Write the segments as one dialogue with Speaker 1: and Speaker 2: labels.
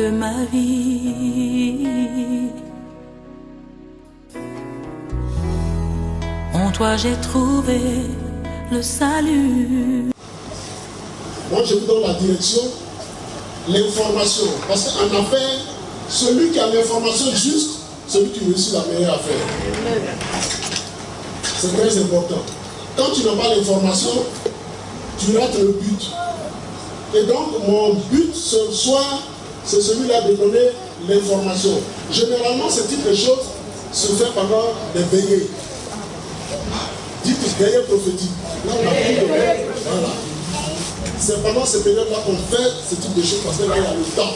Speaker 1: de ma vie. En toi j'ai trouvé le salut.
Speaker 2: Moi je vous donne la direction, l'information. Parce qu'en affaires, celui qui a l'information juste, celui qui réussit la meilleure affaire. C'est très important. Quand tu n'as pas l'information, tu rates le but. Et donc, mon but ce soir, c'est celui-là de donner l'information. Généralement, ce type de choses se fait pendant des veillées. Dites veillées prophétiques. Là, on a plus de veillées. Voilà. C'est pendant ces périodes-là qu'on fait ce type de choses parce que là, il y a le temps.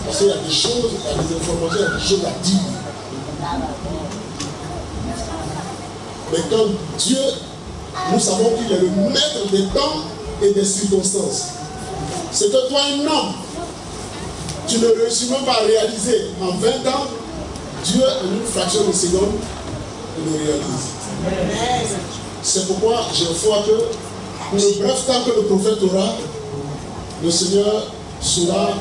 Speaker 2: Parce qu'il y a des choses, il y a des informations, il y a des choses à dire. Mais quand Dieu, nous savons qu'il est le maître des temps et des circonstances. C'est que toi, un homme, tu ne réussis même pas à réaliser en 20 ans, Dieu, en une fraction de seconde, le réalise. C'est pourquoi je crois que pour le bref temps que le prophète aura, le Seigneur saura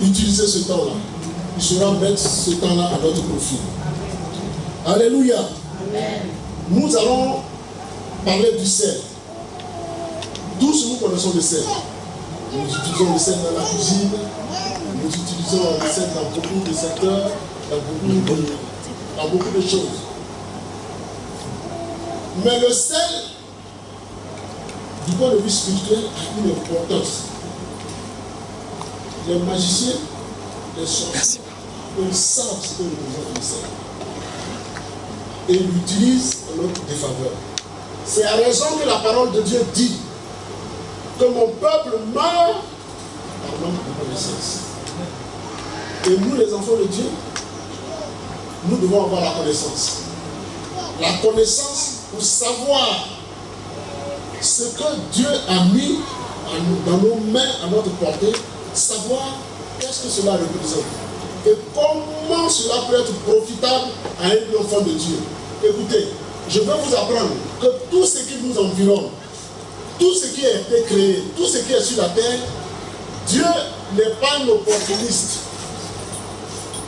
Speaker 2: utiliser ce temps-là. Il saura mettre ce temps-là à notre profit. Alléluia. Amen. Nous allons parler du sel. Tous nous connaissons le sel. Nous utilisons le sel dans la cuisine, nous utilisons le sel dans beaucoup de secteurs, dans beaucoup de choses. Mais le sel, du point de vue spirituel, a une importance. Les magiciens, les sorciers, ils savent ce que représente le sel. Et ils l'utilisent en notre défaveur. C'est à raison que la parole de Dieu dit que mon peuple meurt par manque de connaissance. Et nous, les enfants de Dieu, nous devons avoir la connaissance. La connaissance pour savoir ce que Dieu a mis dans nos mains, à notre portée, savoir qu'est-ce que cela représente et comment cela peut être profitable à un enfant de Dieu. Écoutez, je veux vous apprendre que tout ce qui nous environne, tout ce qui a été créé, tout ce qui est sur la terre, Dieu n'est pas un opportuniste.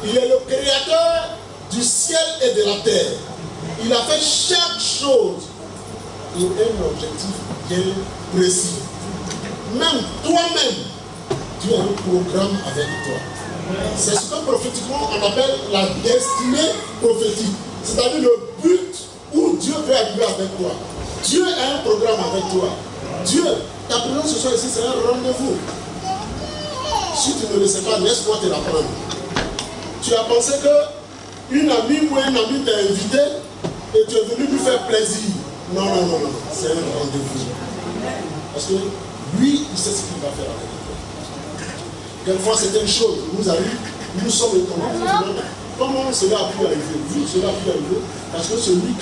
Speaker 2: Il est le créateur du ciel et de la terre. Il a fait chaque chose pour un objectif bien précis. Même toi-même, Dieu a un programme avec toi. C'est ce que prophétiquement on appelle la destinée prophétique. C'est-à-dire le but où Dieu veut arriver avec toi. Dieu a un programme avec toi. Dieu, ta présence ce soir ici, c'est un rendez-vous. Si tu ne le sais pas, laisse-moi te l'apprendre. Tu as pensé qu'une amie ou un ami t'a invité et tu es venu lui faire plaisir. Non, non, non, non. C'est un rendez-vous. Parce que lui, il sait ce qu'il va faire avec toi. Quelquefois, c'est une chose qui nous arrive, nous sommes étonnés. Comment cela a pu arriver? Oui, cela a pu arriver parce que celui,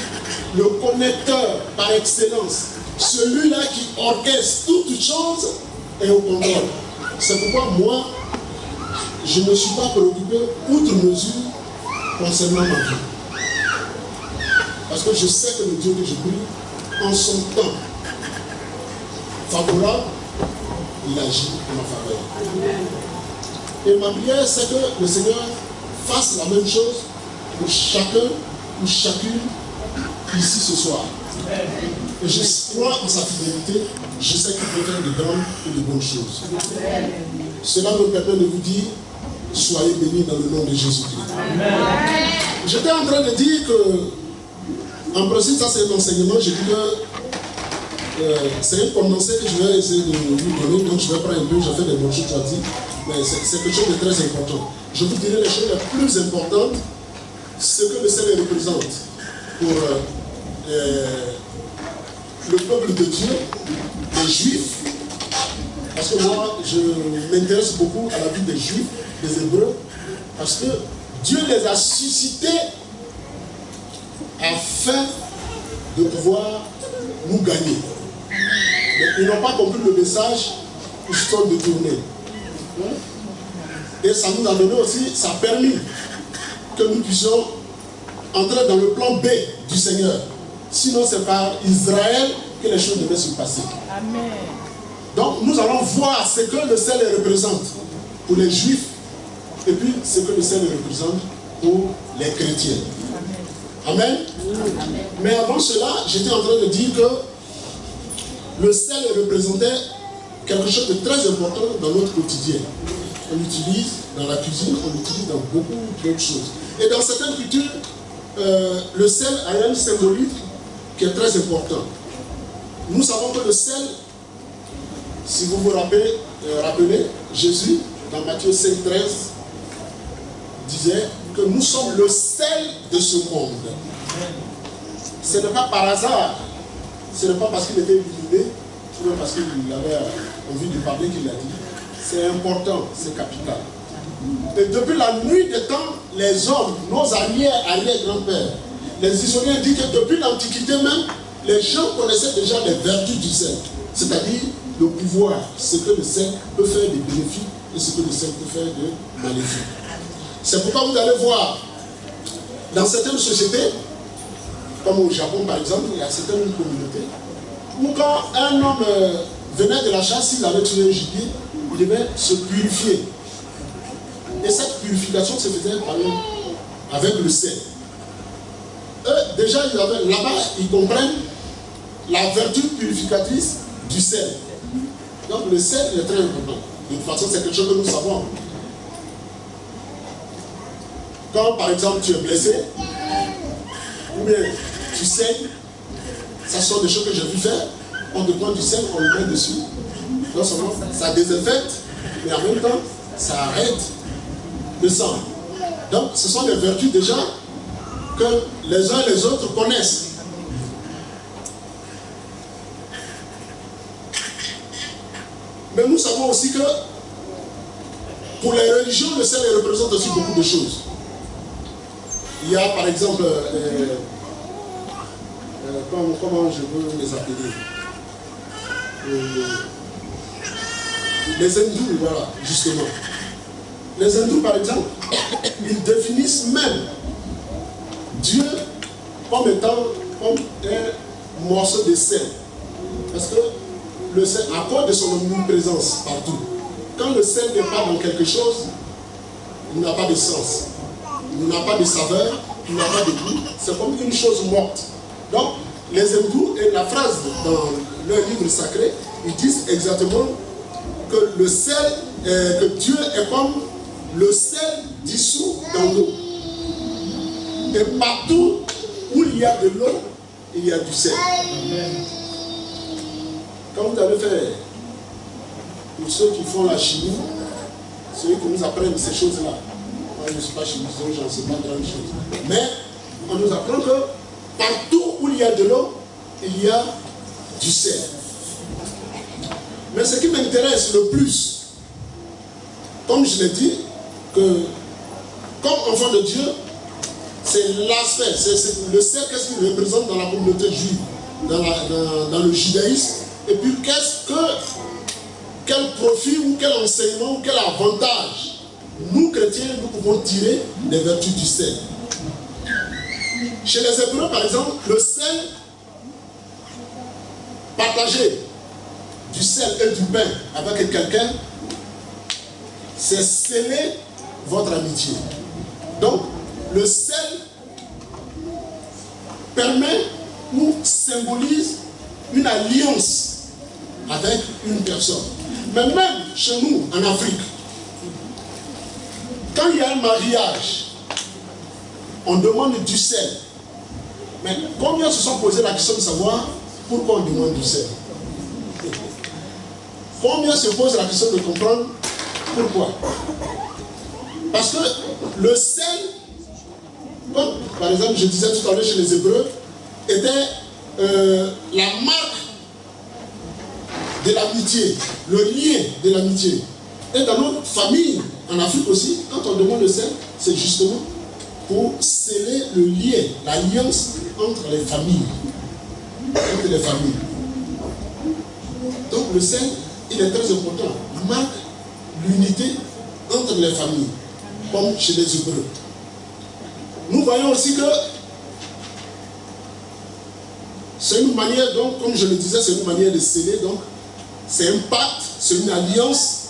Speaker 2: le connecteur par excellence, celui-là qui orchestre toutes choses est au contrôle. C'est pourquoi moi, je ne me suis pas préoccupé outre mesure concernant ma vie. Parce que je sais que le Dieu que je prie, en son temps favorable, il agit en ma faveur. Et ma prière, c'est que le Seigneur fasse la même chose pour chacun ou chacune ici ce soir. Et je crois en sa fidélité, je sais qu'il peut faire de grandes et de bonnes choses. Cela me permet de vous dire, soyez bénis dans le nom de Jésus-Christ. J'étais en train de dire que, en principe, ça c'est un enseignement, j'ai dit que c'est un condensé que je vais essayer de vous donner, donc je vais prendre un peu, je fais des bonnes choses à dire, mais c'est quelque chose de très important. Je vous dirai les choses les plus importantes, ce que le Seigneur représente pour le peuple de Dieu, les Juifs, parce que moi, je m'intéresse beaucoup à la vie des Juifs, des Hébreux, parce que Dieu les a suscités afin de pouvoir nous gagner. Mais ils n'ont pas compris le message, ils se sont détournés. Et ça nous a donné aussi, ça a permis que nous puissions entrer dans le plan B du Seigneur. Sinon, c'est par Israël que les choses devaient se passer. Amen. Donc nous allons voir ce que le sel représente pour les juifs et puis ce que le sel représente pour les chrétiens. Amen. Amen. Mais avant cela, j'étais en train de dire que le sel représentait quelque chose de très important dans notre quotidien. On l'utilise dans la cuisine, on l'utilise dans beaucoup d'autres choses. Et dans certaines cultures, le sel a un symbolique qui est très important. Nous savons que le sel, si vous vous rappelez, Jésus, dans Matthieu 5,13, disait que nous sommes le sel de ce monde. Ce n'est pas par hasard, ce n'est pas parce qu'il était illuminé, ou parce qu'il avait envie de parler qu'il l'a dit. C'est important, c'est capital. Et depuis la nuit des temps, les hommes, nos arrière-grands-pères, les historiens disent que depuis l'Antiquité même, les gens connaissaient déjà les vertus du sel, c'est-à-dire le pouvoir, ce que le sel peut faire de bénéfiques et ce que le sel peut faire de maléfique. C'est pourquoi vous allez voir, dans certaines sociétés, comme au Japon par exemple, il y a certaines communautés, où quand un homme venait de la chasse, s'il avait tué un gibier, il devait se purifier. Et cette purification se faisait avec le sel. Eux, déjà, là-bas, ils comprennent la vertu purificatrice du sel. Donc le sel est très important. De toute façon, c'est quelque chose que nous savons. Quand, par exemple, tu es blessé, ou bien tu saignes, ça sont des choses que j'ai vu faire. On te prend du sel, on le met dessus. Non seulement ça désinfecte, mais en même temps, ça arrête le sang. Donc, ce sont des vertus déjà que les uns et les autres connaissent. Mais nous savons aussi que pour les religions, le sel représente aussi beaucoup de choses. Il y a par exemple, comment je veux les appeler, les hindous, voilà, justement. Les hindous, par exemple, ils définissent même Dieu comme étant comme un morceau de sel. Parce que le sel, à cause de son omniprésence partout, quand le sel n'est pas dans quelque chose, il n'a pas de sens, il n'a pas de saveur, il n'a pas de goût, c'est comme une chose morte. Donc, les hindous, et la phrase dans leur livre sacré, ils disent exactement que le sel, que Dieu est comme le sel dissous dans l'eau. Et partout où il y a de l'eau, il y a du sel. Quand vous allez faire, pour ceux qui font la chimie, ceux qui nous apprennent ces choses-là, moi je ne suis pas chimiste, donc je ne sais pas grand chose. Mais on nous apprend que partout où il y a de l'eau, il y a du sel. Mais ce qui m'intéresse le plus, comme je l'ai dit, que comme enfant de Dieu, c'est l'aspect, c'est le sel, qu'est-ce qu'il représente dans la communauté juive, dans le judaïsme, et puis quel profit ou quel enseignement ou quel avantage nous chrétiens nous pouvons tirer des vertus du sel. Chez les Hébreux par exemple, le sel, partager du sel et du pain avec quelqu'un, c'est sceller votre amitié. Donc le sel permet ou symbolise une alliance avec une personne. Mais même chez nous, en Afrique, quand il y a un mariage, on demande du sel. Mais combien se sont posé la question de savoir pourquoi on demande du sel? Combien se posent la question de comprendre pourquoi? Parce que le sel, comme par exemple je disais tout à l'heure chez les Hébreux, était la marque de l'amitié, le lien de l'amitié. Et dans notre famille, en Afrique aussi, quand on demande le sel, c'est justement pour sceller le lien, l'alliance entre les familles. Entre les familles. Donc le sel, il est très important. Il marque l'unité entre les familles, comme chez les Hébreux. Nous voyons aussi que c'est une manière, donc, comme je le disais, c'est une manière de sceller, donc, c'est un pacte, c'est une alliance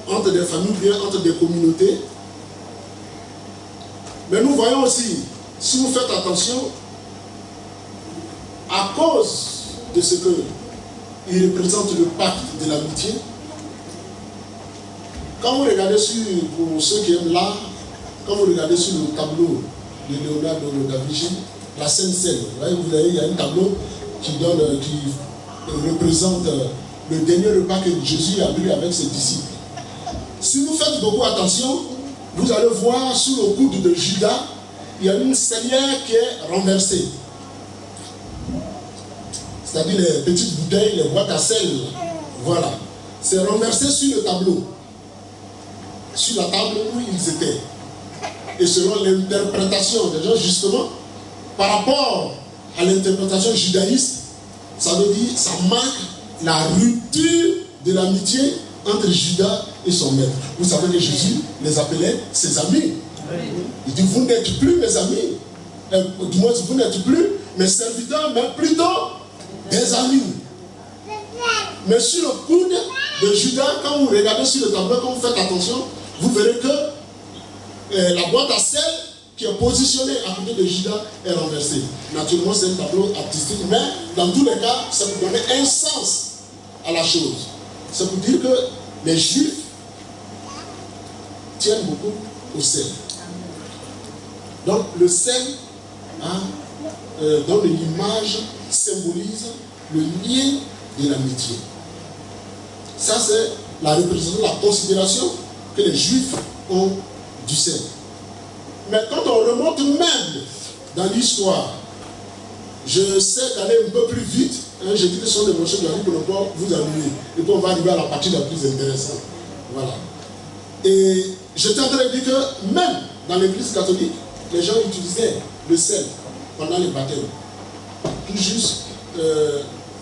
Speaker 2: entre des familles, bien entre des communautés. Mais nous voyons aussi, si vous faites attention, à cause de ce qu'il représente le pacte de l'amitié, quand vous regardez pour ceux qui aiment l'art, quand vous regardez sur le tableau de Leonardo da Vinci, la Sainte Seine, vous voyez, il y a un tableau qui représente le dernier repas que Jésus a pris avec ses disciples. Si vous faites beaucoup attention, vous allez voir sous le coude de Judas, il y a une sellière qui est renversée. C'est-à-dire les petites bouteilles, les boîtes à sel. Voilà. C'est renversé sur le tableau. Sur la table où ils étaient. Et selon l'interprétation des gens, justement, par rapport à l'interprétation judaïste, ça veut dire, ça marque la rupture de l'amitié entre Judas et son maître. Vous savez que Jésus les appelait ses amis. Il dit, vous n'êtes plus mes amis. Du moins, vous n'êtes plus mes serviteurs, mais plutôt des amis. Mais sur le coude de Judas, quand vous regardez sur le tableau, quand vous faites attention, vous verrez que la boîte à sel qui est positionnée à côté de Judas est renversée. Naturellement, c'est un tableau artistique, mais dans tous les cas, ça vous donne un sens à la chose. C'est pour dire que les Juifs tiennent beaucoup au sel. Donc, le sel, dans l'image, symbolise le lien de l'amitié. Ça, c'est la représentation, la considération que les Juifs ont du sel. Mais quand on remonte même dans l'histoire, je sais d'aller un peu plus vite, j'ai dit que ce sont des brochures de la vie pour ne pas vous ennuyer. Et puis on va arriver à la partie la plus intéressante. Voilà. Et j'étais en train de dire que même dans l'église catholique, les gens utilisaient le sel pendant les baptêmes. Tout juste,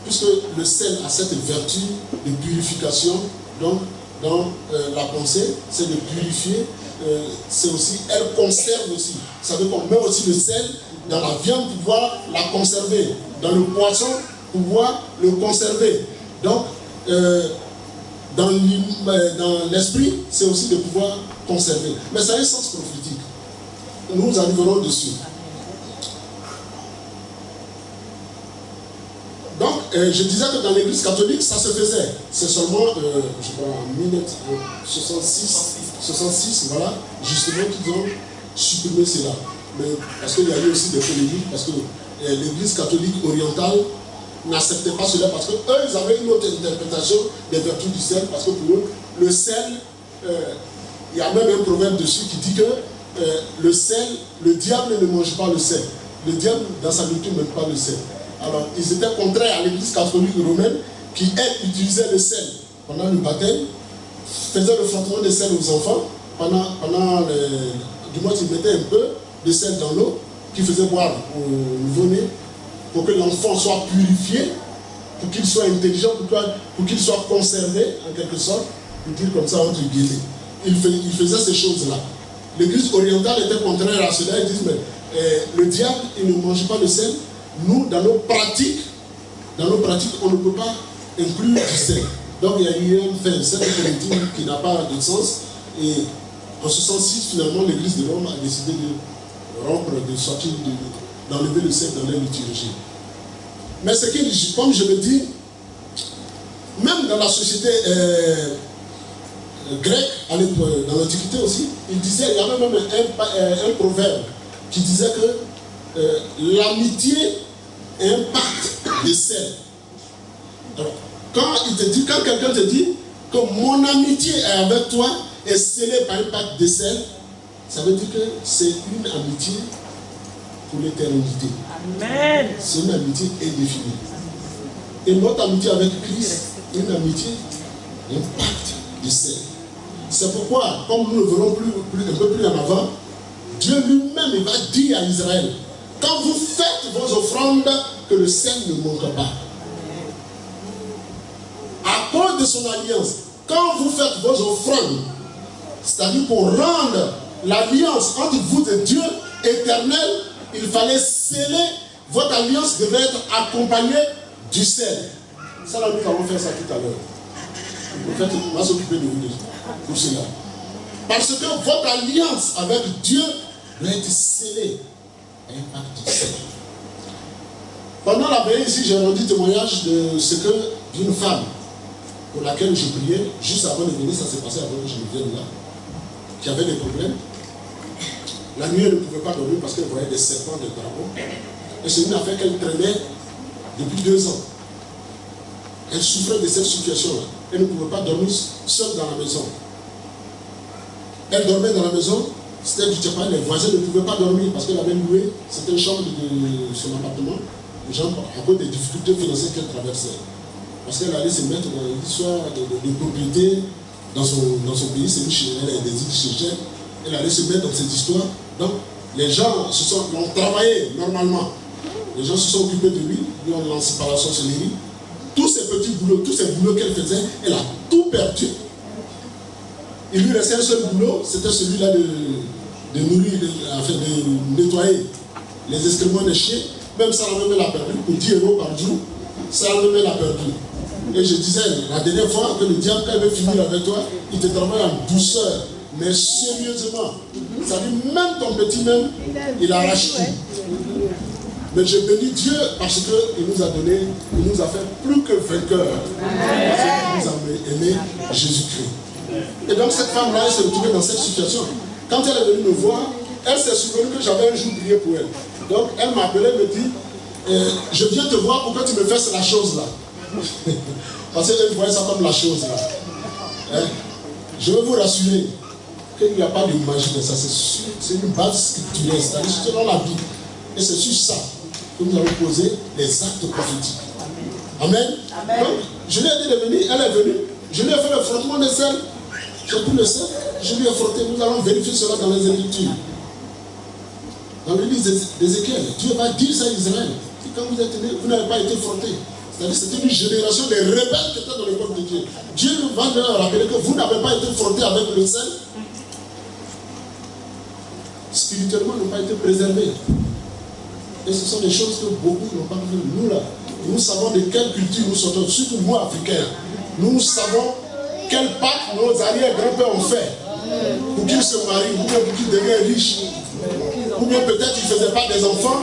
Speaker 2: puisque le sel a cette vertu de purification, donc dans la pensée, c'est de purifier, c'est aussi, elle conserve aussi. Ça veut dire qu'on met aussi le sel dans la viande pour pouvoir la conserver, dans le poisson pour pouvoir le conserver. Donc, dans l'esprit, c'est aussi de pouvoir conserver. Mais ça a un sens prophétique. Nous arriverons dessus. Donc, je disais que dans l'église catholique, ça se faisait. C'est seulement, je crois, en 1966, voilà, justement, qu'ils ont supprimé cela. Mais, parce qu'il y a eu aussi des polémiques, parce que l'église catholique orientale n'acceptait pas cela, parce qu'eux, ils avaient une autre interprétation des vertus du sel, parce que pour eux, le sel, il y a même un proverbe dessus qui dit que le sel, le diable ne mange pas le sel. Le diable, dans sa nourriture, ne mange pas le sel. Alors, ils étaient contraires à l'église catholique romaine qui, elle, utilisait le sel pendant le baptême, faisait le frottement de sel aux enfants, du moins, ils mettaient un peu de sel dans l'eau, qui faisait boire au nouveau-né, pour que l'enfant soit purifié, pour qu'il soit intelligent, pour qu'il soit conservé, en quelque sorte, pour dire comme ça, entre guillemets. Ils faisaient ces choses-là. L'église orientale était contraire à cela, ils disent, mais le diable, il ne mange pas le sel. Nous, dans nos pratiques, on ne peut pas inclure du sel. Donc il y a eu cette politique qui n'a pas de sens. Et en 1966, finalement, l'église de Rome a décidé de rompre, de sortir, d'enlever le sel dans leur liturgie. Mais ce qui, comme je le dis, même dans la société grecque, dans l'Antiquité aussi, il y avait même un proverbe qui disait que l'amitié est un pacte de sel. Alors, quand quelqu'un te dit que mon amitié est avec toi est scellée par un pacte de sel, ça veut dire que c'est une amitié pour l'éternité.
Speaker 3: Amen.
Speaker 2: C'est une amitié indéfinie. Et notre amitié avec Christ, une amitié, un pacte de sel. C'est pourquoi, comme nous le verrons un peu plus en avant, Dieu lui-même va dire à Israël, quand vous faites vos offrandes, que le sel ne manque pas. À cause de son alliance, quand vous faites vos offrandes, c'est-à-dire pour rendre l'alliance entre vous et Dieu éternel, il fallait sceller, votre alliance devait être accompagnée du sel. Ça là, nous allons faire ça tout à l'heure. Le prophète va s'occuper de vous pour cela. Parce que votre alliance avec Dieu doit être scellée à un pacte saint. Pendant la veille ici, j'ai rendu témoignage de ce que d'une femme pour laquelle je priais, juste avant de venir, ça s'est passé avant que je ne vienne là, qui avait des problèmes. La nuit, elle ne pouvait pas dormir parce qu'elle voyait des serpents, des dragons. Et c'est une affaire qu'elle traînait depuis 2 ans. Elle souffrait de cette situation-là. Elle ne pouvait pas dormir seule dans la maison. Elle dormait dans la maison, c'était du tapas, les voisins ne pouvaient pas dormir parce qu'elle avait loué, c'était une chambre de son appartement, à cause des difficultés financières qu'elle traversait. Parce qu'elle allait se mettre dans l'histoire de propriété dans son pays, c'est une elle a des îles Seychelles. Elle allait se mettre dans cette histoire. Donc, les gens l'ont travaillé normalement. Les gens se sont occupés de lui, lui ont lancé par la sorcellerie. Tous ces petits boulots, tous ces boulots qu'elle faisait, elle a tout perdu. Il lui restait un seul boulot, c'était celui-là de nourrir, de nettoyer les excréments des chiens. Même ça, elle a perdu pour 10 € par jour. Ça, elle a perdu. Et je disais, la dernière fois que le diable, quand il veut finir avec toi, il te travaille en douceur, mais sérieusement. Ça dit, même ton petit même, il arrache tout. Mais je bénis Dieu parce qu'il nous a donné, il nous a fait plus que vainqueurs. Parce qu'il nous a aimé Jésus-Christ. Et donc cette femme-là, elle s'est retrouvée dans cette situation. Quand elle est venue me voir, elle s'est souvenue que j'avais un jour prié pour elle. Donc elle m'a appelé, me dit, je viens te voir, pourquoi tu me fais la chose là? Parce qu'elle voyait ça comme la chose là. Hein? Je veux vous rassurer qu'il n'y a pas de magie dans ça. C'est une base scripturelle, c'est-à-dire selon la Bible. Et c'est sur ça que nous allons poser les actes prophétiques. Amen. Amen. Donc, je lui ai dit de venir, elle est venue. Je lui ai fait le frottement des selles. J'ai pris le sel, je lui ai frotté. Nous allons vérifier cela dans les Écritures. Dans l'église d'Ézéchiel, Dieu va dire ça à Israël. Et quand vous êtes nés, vous n'avez pas été frotté. C'est-à-dire que c'était une génération de rebelles qui étaient dans le peuple de Dieu. Dieu va leur rappeler que vous n'avez pas été frotté avec le sel. Spirituellement, n'ont pas été préservés. Et ce sont des choses que beaucoup n'ont pas vu. Nous là, nous savons de quelle culture nous sortons, surtout nous Africains. Nous savons quel pacte nos arrière-grands-pères ont fait pour qu'ils se marient, ou bien pour qu'ils deviennent riches, ou bien peut-être qu'ils ne faisaient pas des enfants.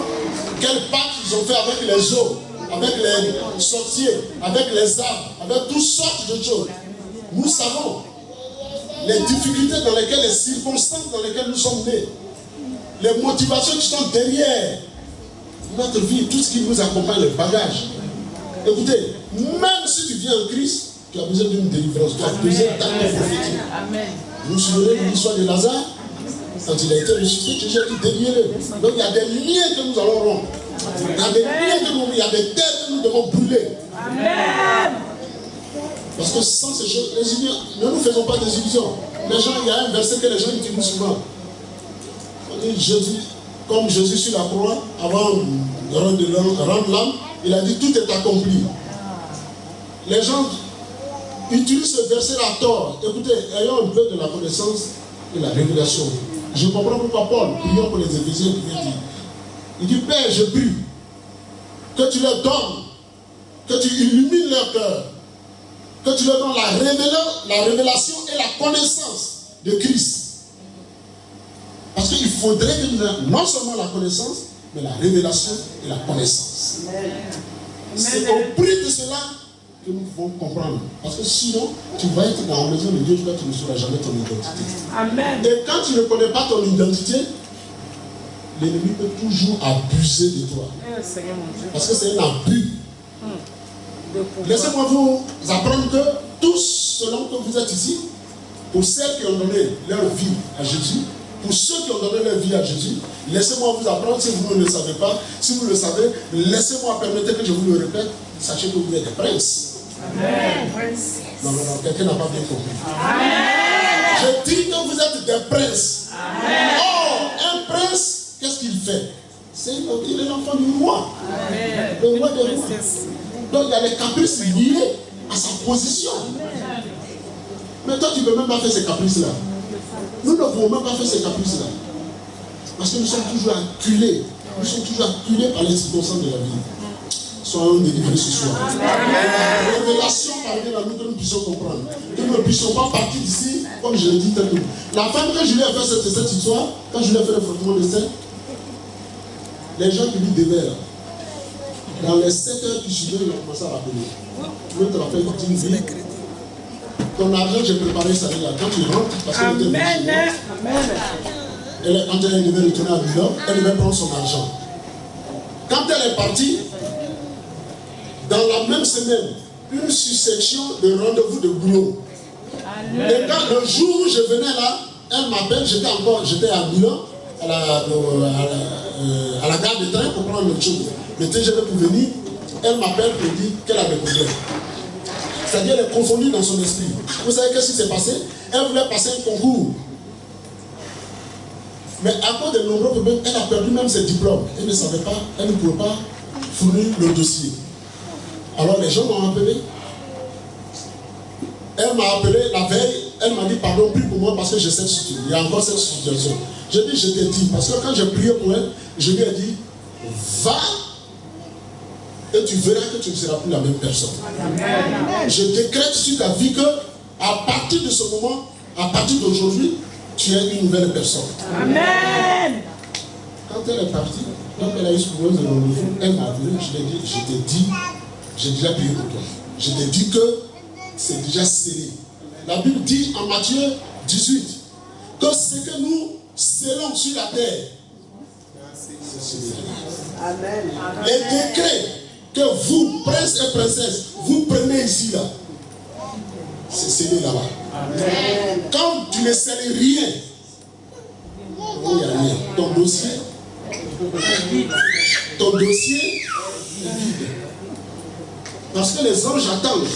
Speaker 2: Quel pacte ils ont fait avec les eaux, avec les sorciers, avec les arbres, avec toutes sortes de choses. Nous savons les difficultés dans lesquelles, les circonstances dans lesquelles nous sommes nés, les motivations qui sont derrière notre vie, tout ce qui nous accompagne, le bagage. Écoutez, même si tu viens en Christ, tu as besoin d'une délivrance, tu as besoin d'actes prophétiques. Vous vous souvenez de l'histoire de Lazare? Quand il a été ressuscité, Jésus a dit déliez-le. Donc il y a des liens que nous allons rompre. Il y a des liens que nous, il y a des terres que nous devons brûler. Amen. Parce que sans ces choses, les illusions, ne nous faisons pas des illusions. Les gens, il y a un verset que les gens utilisent souvent. On dit Jésus, comme Jésus sur la croix, avant de rendre l'âme, il a dit tout est accompli. Les gens utilisent ce verset à tort. Écoutez, ayons un peu de la connaissance et la révélation. Je comprends pourquoi Paul, priant pour les Éphésiens, pouvait dire. Il dit, Père, je prie que tu leur donnes, que tu illumines leur cœur, que tu leur donnes la révélation et la connaissance de Christ. Parce qu'il faudrait que nous ayons non seulement la connaissance, mais la révélation et la connaissance. C'est au prix de cela que nous pouvons comprendre. Parce que sinon, tu vas être dans la maison de Dieu, tu ne sauras jamais ton identité. Amen. Et quand tu ne connais pas ton identité, l'ennemi peut toujours abuser de toi. Parce que c'est un abus. Laissez-moi vous apprendre que tous, selon que vous êtes ici, pour celles qui ont donné leur vie à Jésus, pour ceux qui ont donné leur vie à Jésus, laissez-moi vous apprendre, si vous ne le savez pas, si vous le savez, laissez-moi permettre que je vous le répète, sachez que vous êtes des princes. Amen. Non, quelqu'un n'a pas bien compris. Amen. Je dis que vous êtes des princes. Amen. Or, un prince, qu'est-ce qu'il fait? Il est l'enfant du roi. Amen. Le roi des rois. Donc il y a des caprices liés à sa position. Amen. Mais toi, tu ne peux même pas faire ces caprices-là. Nous ne pouvons même pas faire ces caprices-là. Parce que nous sommes toujours acculés. Nous sommes toujours acculés par les circonstances de la vie. soyons délivrés ce soir. La révélation parvient à nous que nous puissions comprendre. Que nous ne puissions pas partir d'ici, comme je l'ai dit tantôt. La femme, quand je lui ai fait cette histoire, quand je lui ai fait le frottement de sel, les gens qui lui devaient là, dans les 7 heures qui suivaient, ils ont commencé à rappeler. Tu veux te rappeler quand tu me dis, ton argent, j'ai préparé ça là. Quand tu rentres, parce que quand elle devait retourner à Milan, elle devait prendre son argent. Quand elle est partie, dans la même semaine, une succession de rendez-vous de boulot. Et quand le jour où je venais là, elle m'appelle, j'étais à Milan, à la gare de train pour prendre le chose. Le TGV pour venir, elle m'appelle pour dire qu'elle a des problèmes. C'est-à-dire elle est confondue dans son esprit. Vous savez qu'est-ce qui s'est passé? Elle voulait passer un concours. Mais à cause de nombreux problèmes, elle a perdu même ses diplômes. Elle ne savait pas, elle ne pouvait pas fournir le dossier. Alors les gens m'ont appelé. Elle m'a appelé la veille, elle m'a dit pardon, prie pour moi parce que j'ai cette situation. Il y a encore cette situation. Je dis, je t'ai dit, parce que quand j'ai prié pour elle, je lui ai dit, va et tu verras que tu ne seras plus la même personne. Amen. Je décrète sur ta vie que à partir de ce moment, à partir d'aujourd'hui, tu es une nouvelle personne. Amen. Quand elle est partie, donc elle a eu ce problème de rendez-vous, elle m'a appelé, je lui ai dit, je t'ai dit, j'ai déjà prié pour toi. Je t'ai dit que c'est déjà scellé. La Bible dit en Matthieu 18 que ce que nous scellons sur la terre, c'est scellé. Amen. Les décrets que vous, princes et princesses, vous prenez ici, là, c'est scellé là-bas. Amen. Quand tu ne scelles rien, il n'y a rien. Ton dossier est vide. Parce que les anges attendent.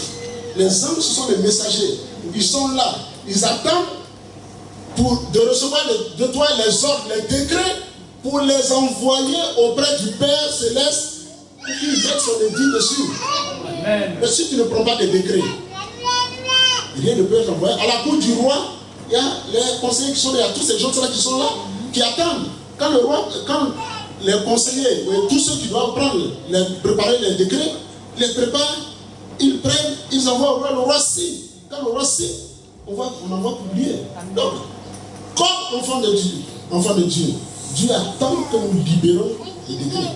Speaker 2: Les anges, ce sont des messagers. Ils sont là. Ils attendent de recevoir de toi les ordres, les décrets, pour les envoyer auprès du Père Céleste pour qu'il mette son édit dessus. Amen. Mais si tu ne prends pas de décrets, rien ne peut être envoyé. À la cour du roi, il y a les conseillers qui sont là, il y a tous ces gens-là qui sont là, qui attendent. Quand le roi, quand les conseillers, tous ceux qui doivent préparer les décrets, les préparent, ils prennent, ils envoient au roi, le roi signe. Quand le roi signe, on envoie publier. Donc, comme enfant de Dieu, Dieu attend que nous libérons les décrets.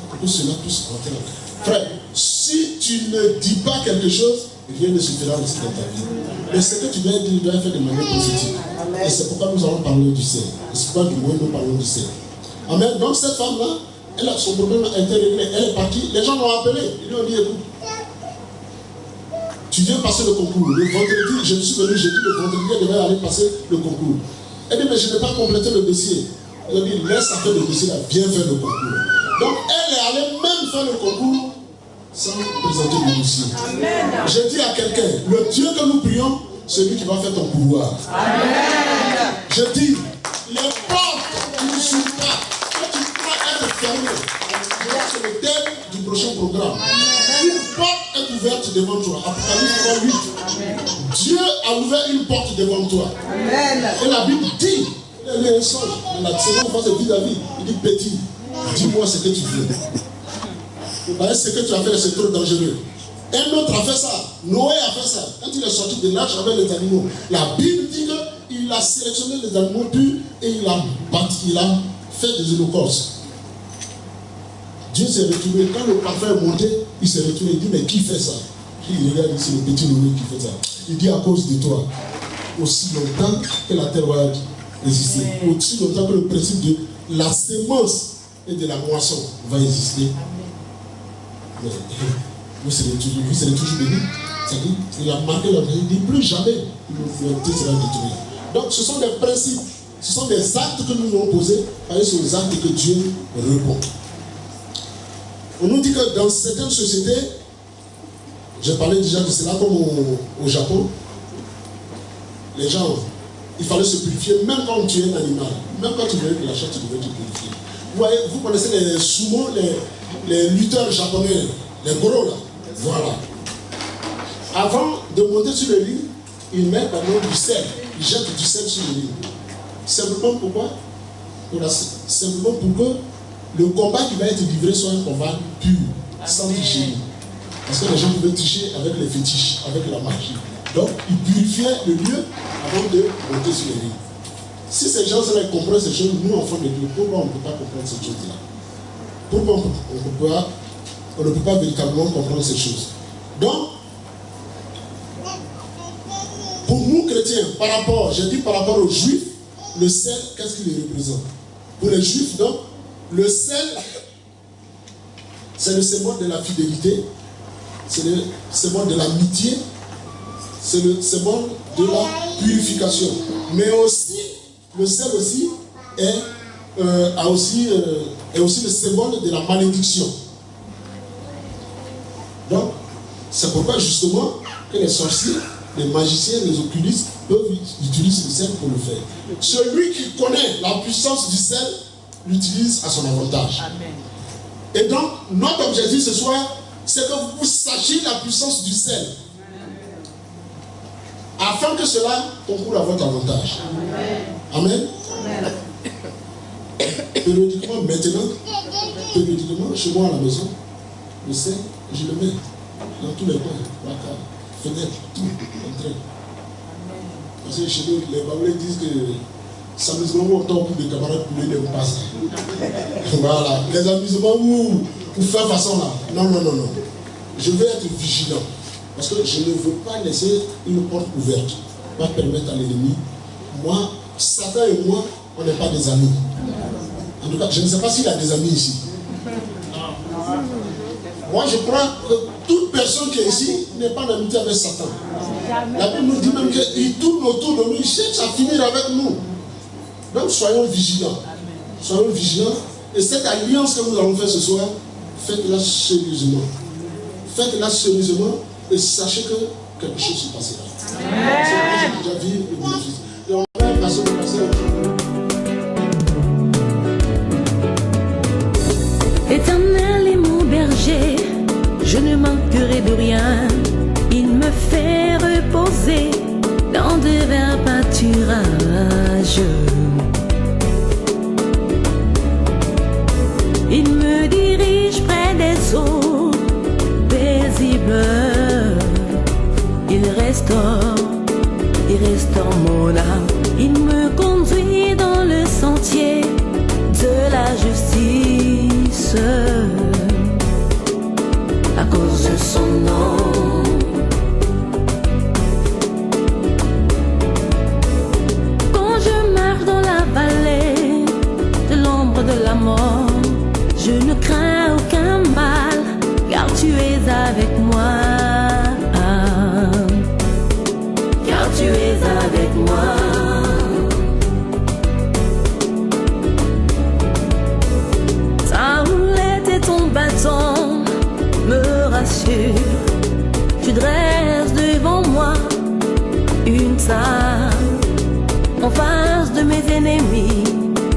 Speaker 2: Pour que cela puisse rentrer. Frère, si tu ne dis pas quelque chose, rien ne se fera aussi dans ta vie. Mais ce que tu dois dire, tu dois faire de manière positive. Et c'est pourquoi nous allons parler du ciel. Et c'est pourquoi du moins nous parlons du ciel. Amen. Donc cette femme-là, elle a son problème a été réglé. Elle est partie. Les gens l'ont appelée. Ils lui ont dit, écoute, tu viens passer le concours. Le vendredi, je suis venu, j'ai dit le vendredi, elle devait aller passer le concours. Elle dit, mais je n'ai pas complété le dossier. Elle a dit, laisse faire le dossier là, viens faire le concours. Donc elle est allée même faire le concours sans présenter le dossier. Amen. Je dis à quelqu'un, le Dieu que nous prions, c'est lui qui va faire ton pouvoir. Amen. Je dis, les portes qui ne s'ouvrent pas, que tu crois être fermées, c'est le thème du prochain programme. Amen. Une porte est ouverte devant toi. Apocalypse 3:8. Dieu a ouvert une porte devant toi. Amen. Et la Bible dit, il y a un songe, dans la seconde phase de David, il dit, petit, dis-moi ce que tu veux. Ce que tu as fait, c'est trop dangereux. Un autre a fait ça. Noé a fait ça. Quand il est sorti de l'arche avec les animaux, la Bible dit qu'il a sélectionné les animaux purs et il a fait des holocaustes. Dieu s'est retourné. Quand le parfum est monté, il s'est retourné. Il dit, mais qui fait ça? Il regarde, c'est le petit Noé qui fait ça. Il dit, à cause de toi, aussi longtemps que la terre va exister, aussi longtemps que le principe de la sémence et de la moisson va exister, vous serez toujours bénis. C'est-à-dire, il a marqué la vie, il dit plus jamais l'humanité sera détruite. Donc ce sont des principes, ce sont des actes que nous nous avons posés, et ce sont des actes que Dieu répond. On nous dit que dans certaines sociétés, j'ai parlé déjà de cela comme au Japon, les gens, il fallait se purifier, même quand tu es un animal, même quand tu veux que la chair, tu devais te purifier. Vous voyez, vous connaissez les sumo, les lutteurs japonais, les goros là, voilà. Avant de monter sur le ring, ils mettent du sel, ils jettent du sel sur le ring. Simplement pourquoi? Simplement pour que le combat qui va être livré soit un combat pur. sans tricher. Parce que les gens pouvaient tricher avec les fétiches, avec la magie. Donc, ils purifiaient le lieu avant de monter sur les lignes. Si ces gens-là comprennent ces choses, nous, enfants de Dieu, pourquoi on ne peut pas comprendre ces choses-là? Pourquoi on ne peut pas véritablement comprendre ces choses? Donc, pour nous chrétiens, j'ai dit par rapport aux juifs, le sel, qu'est-ce qu'il représente? Pour les juifs, donc, le sel, c'est le symbole de la fidélité, c'est le symbole de l'amitié, c'est le symbole de la purification. Mais aussi, le sel aussi est aussi le symbole de la malédiction. Donc, c'est pourquoi justement que les sorciers, les magiciens, les occultistes peuvent utiliser le sel pour le faire. Celui qui connaît la puissance du sel l'utilise à son avantage. Amen. Et donc, notre objectif ce soir, c'est que vous sachiez la puissance du sel. Afin que cela concourt à votre avantage. Amen. Amen. Périodiquement, chez moi à la maison, le sel, je le mets dans tous les coins, placard, fenêtre, tout, entrée. Parce que chez nous, les Baoulés disent que s'amusement autant pour des camarades pour les passer. Voilà, les amusements pour faire façon là. Non. Je vais être vigilant. Parce que je ne veux pas laisser une porte ouverte. Pas permettre à l'ennemi. Moi, Satan et moi, on n'est pas des amis. En tout cas, je ne sais pas s'il y a des amis ici. Moi, je crois que toute personne qui est ici n'est pas en amitié avec Satan. La Bible nous dit même qu'il tourne autour de nous, il cherche à finir avec nous. Donc, soyons vigilants. Soyons vigilants. Et cette alliance que nous allons faire ce soir, faites-la sérieusement. Faites-la sérieusement et sachez que quelque chose se passera. C'est ce que j'ai déjà vu le bénéfice. Et on va passer au passage.
Speaker 1: Éternel est mon berger, je ne manquerai de rien. Il me fait reposer dans de verts pâturages. Il me dirige près des eaux paisibles. Il restaure mon âme. Il me conduit dans le sentier de la justice. À cause de son nom. Quand je marche dans la vallée de l'ombre de la mort, je ne crains aucun mal, car tu es avec moi. Car tu es avec moi. Ta houlette et ton bâton me rassurent. Tu dresses devant moi une table en face de mes ennemis,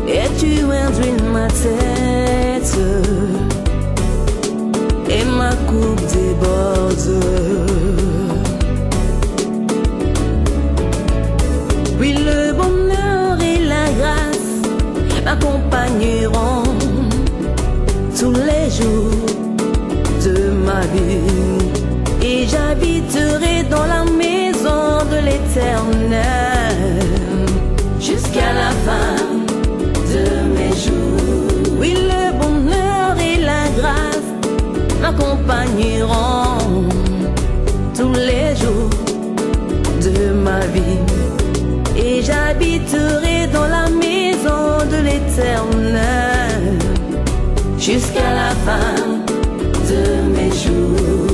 Speaker 1: et tu inclines ma tête et ma coupe déborde. Oui, le bonheur et la grâce m'accompagneront tous les jours de ma vie, et j'habiterai dans la maison de l'Éternel jusqu'à la fin de mes jours. Oui, le bonheur et la grâce m'accompagneront tous les jours de ma vie, et j'habiterai dans la maison de l'Éternel jusqu'à la fin de mes jours.